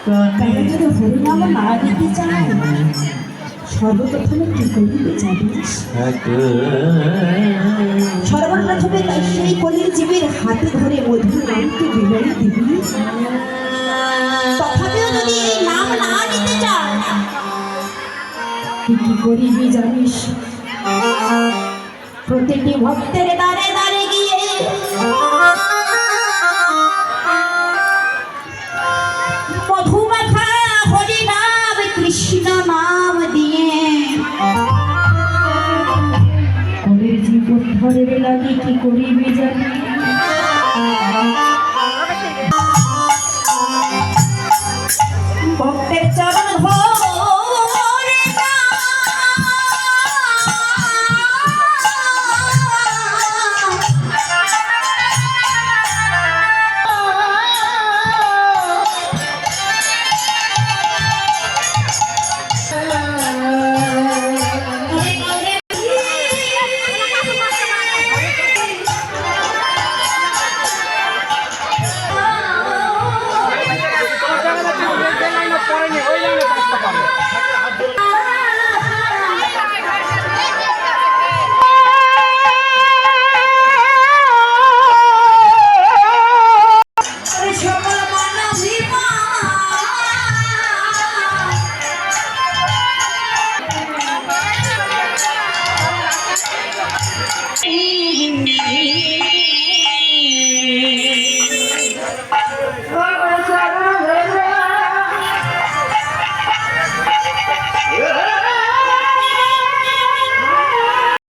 তারা যদি হরিনাম না দিতে চায় সর্বপ্রথমে কি করিবে জানিস? সর্বপ্রথমে তাই সেই কলির জীবের হাতে ধরে মধুর নামকে বিলাই দিবি। তথাপিও যদি এই নাম না দিতে চায় তুই কি করিবি জানিস? প্রতিটি ভক্তের দ্বারে দ্বারে গিয়ে মধুমাখা হরি নাম কৃষ্ণ নাম দিয়ে কলির জীব ধরে লাগে কি করিবি